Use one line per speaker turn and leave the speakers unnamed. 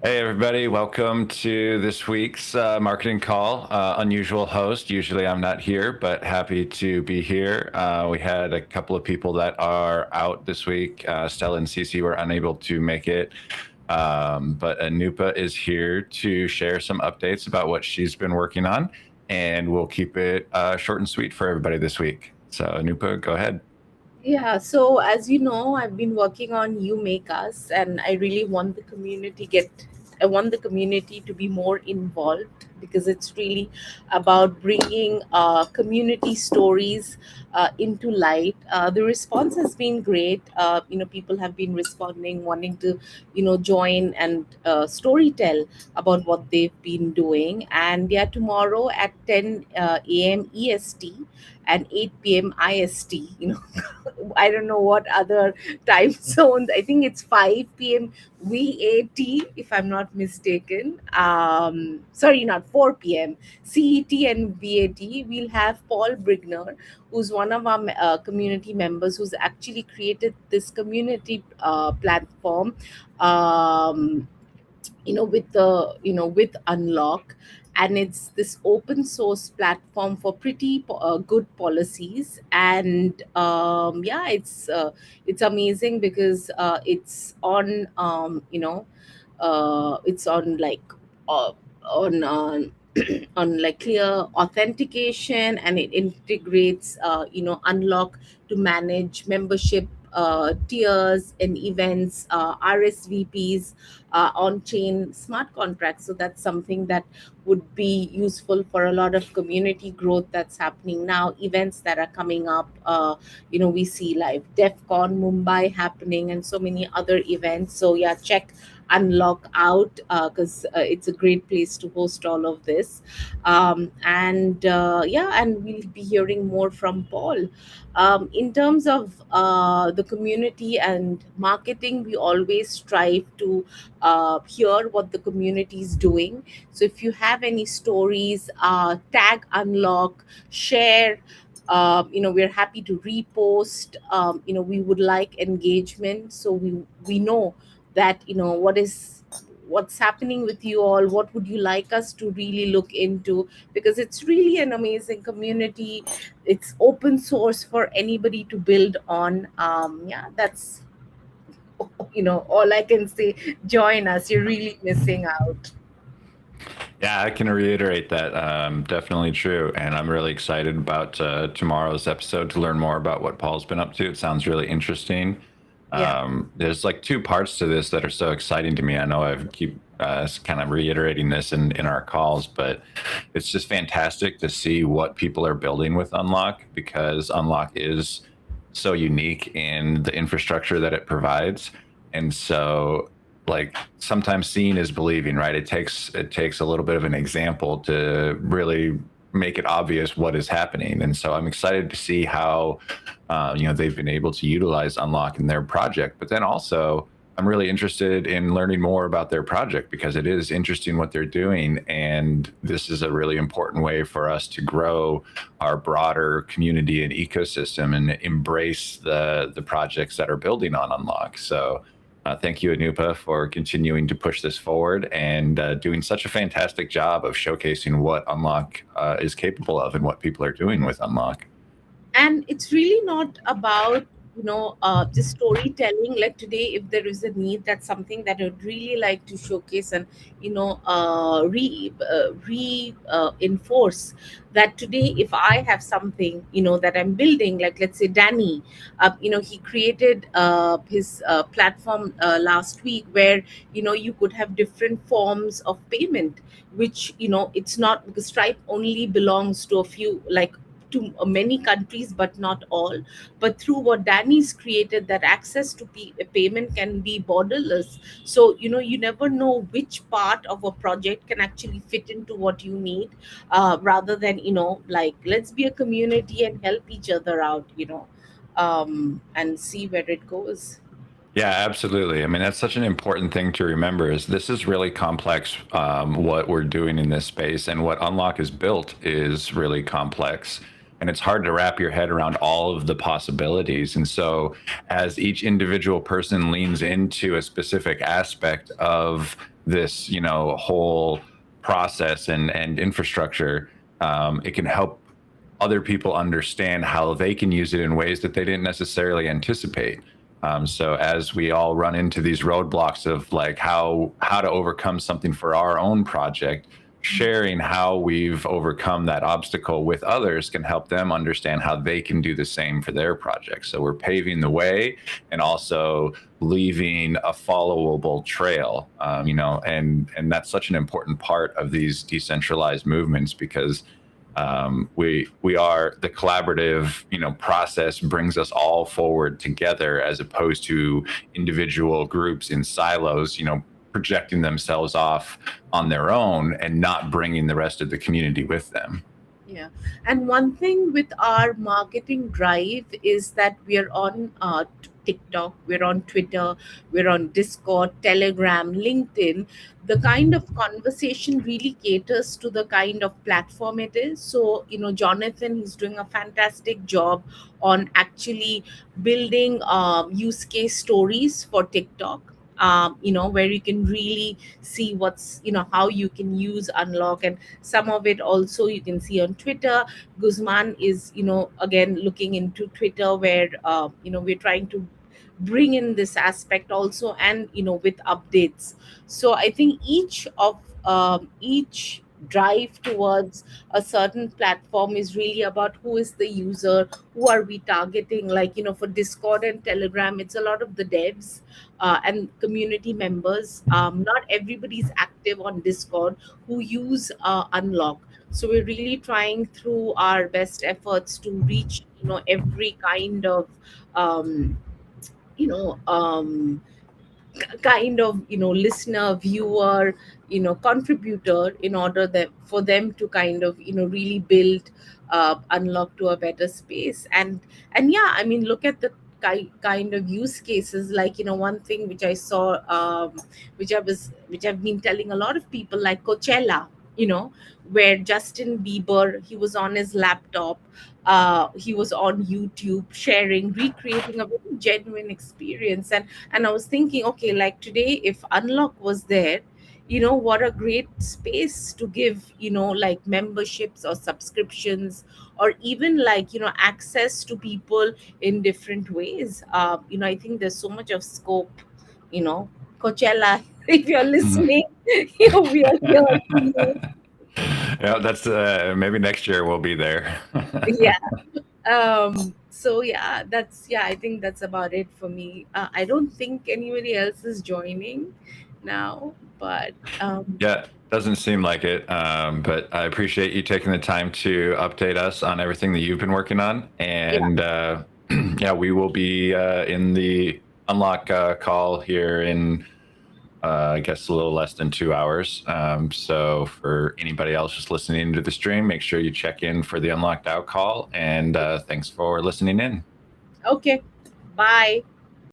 Hey, everybody. Welcome to this week's marketing call. Unusual host. Usually I'm not here, but happy to be here. We had a couple of people that are out this week. Stella and Cece were unable to make it. But Anupa is here to share some updates about what she's been working on, and we'll keep it short and sweet for everybody this week. So, Anupa, go ahead.
Yeah, so as you know, I've been working on You Make Us, and I really want the I want the community to be more involved because it's really about bringing community stories into light. The response has been great. People have been responding, wanting to, join and story tell about what they've been doing. And yeah, tomorrow at 10 a.m. EST and 8 p.m. IST, I don't know what other time zones. I think it's 5 p.m. VAT, if I'm not mistaken. Sorry, not 4 p.m. CET and VAT. We'll have Paul Brigner, who's one of our community members, who's actually created this community platform. Um, with Unlock, and it's this open source platform for pretty good policies. And yeah, it's amazing because it's on like uh, on on like clear authentication, and it integrates Unlock to manage membership tiers and events, RSVPs, on chain smart contracts. So that's something that would be useful for a lot of community growth that's happening now, events that are coming up. We see live DEFCON Mumbai happening and so many other events. So yeah, check Unlock out because it's a great place to host all of this. And yeah, and we'll be hearing more from Paul. In terms of the community and marketing, we always strive to hear what the community is doing. So if you have any stories, tag Unlock, share. We're happy to repost. We would like engagement, so we know that what's happening with you all. What would you like us to really look into? Because it's really an amazing community. It's open source for anybody to build on. Yeah, that's all I can say. Join us. You're really missing out.
Yeah, I can reiterate that. Definitely true. And I'm really excited about tomorrow's episode to learn more about what Paul's been up to. It sounds really interesting.
Yeah.
There's like two parts to this that are so exciting to me. I know I keep kind of reiterating this in our calls, but it's just fantastic to see what people are building with Unlock, because Unlock is so unique in the infrastructure that it provides. And so, like, sometimes seeing is believing, right? It takes a little bit of an example to really make it obvious what is happening. And so I'm excited to see how they've been able to utilize Unlock in their project. But then also, I'm really interested in learning more about their project, because it is interesting what they're doing, and this is a really important way for us to grow our broader community and ecosystem and embrace the projects that are building on Unlock. So thank you, Anupa, for continuing to push this forward and doing such a fantastic job of showcasing what Unlock is capable of and what people are doing with Unlock.
And it's really not about just storytelling. Like today, if there is a need, that's something that I would really like to showcase and reinforce that today. If I have something that I'm building, like let's say Danny, he created his platform last week, where you could have different forms of payment, which it's not, because Stripe only belongs to a few, like to many countries but not all. But through what Danny's created, that access to payment can be borderless. So you never know which part of a project can actually fit into what you need, rather than like, let's be a community and help each other out, and see where it goes.
Yeah, absolutely. I mean, that's such an important thing to remember, is this is really complex, what we're doing in this space, and what Unlock is built is really complex. and it's hard to wrap your head around all of the possibilities. And so as each individual person leans into a specific aspect of this, whole process and infrastructure, it can help other people understand how they can use it in ways that they didn't necessarily anticipate. So as we all run into these roadblocks of like how to overcome something for our own project, sharing how we've overcome that obstacle with others can help them understand how they can do the same for their project. So we're paving the way and also leaving a followable trail, and that's such an important part of these decentralized movements, because we are the collaborative process brings us all forward together, as opposed to individual groups in silos projecting themselves off on their own and not bringing the rest of the community with them.
Yeah. And one thing with our marketing drive is that we're on TikTok, we're on Twitter, we're on Discord, Telegram, LinkedIn. The kind of conversation really caters to the kind of platform it is. So, Jonathan, he's doing a fantastic job on actually building use case stories for TikTok. Where you can really see how you can use Unlock, and some of it also you can see on Twitter. Guzman is again looking into Twitter, where we're trying to bring in this aspect also, and with updates. So I think each drive towards a certain platform is really about who is the user, who are we targeting. Like, for Discord and Telegram, it's a lot of the devs and community members. Not everybody's active on Discord who use Unlock. So we're really trying through our best efforts to reach every kind of um, you know listener, viewer, contributor, in order that for them to kind of really build Unlock to a better space. And yeah, I mean, look at the kind of use cases. Like, one thing which I saw, which I've been telling a lot of people, like Coachella, where Justin Bieber, he was on his laptop, he was on YouTube sharing, recreating a very genuine experience. And I was thinking, okay, like today, if Unlock was there, what a great space to give, like memberships or subscriptions, or even like access to people in different ways. I think there's so much of scope. you know Coachella, if you're listening, we are here for you.
Yeah, that's maybe next year we'll be there.
Yeah. So yeah, I think that's about it for me. I don't think anybody else is joining now, but
Yeah, doesn't seem like it. But I appreciate you taking the time to update us on everything that you've been working on.
yeah.
And yeah, we will be in the Unlock call here in, I guess, a little less than 2 hours. So for anybody else just listening to the stream, make sure you check in for the Unlocked Out call. And thanks for listening in.
Okay, bye.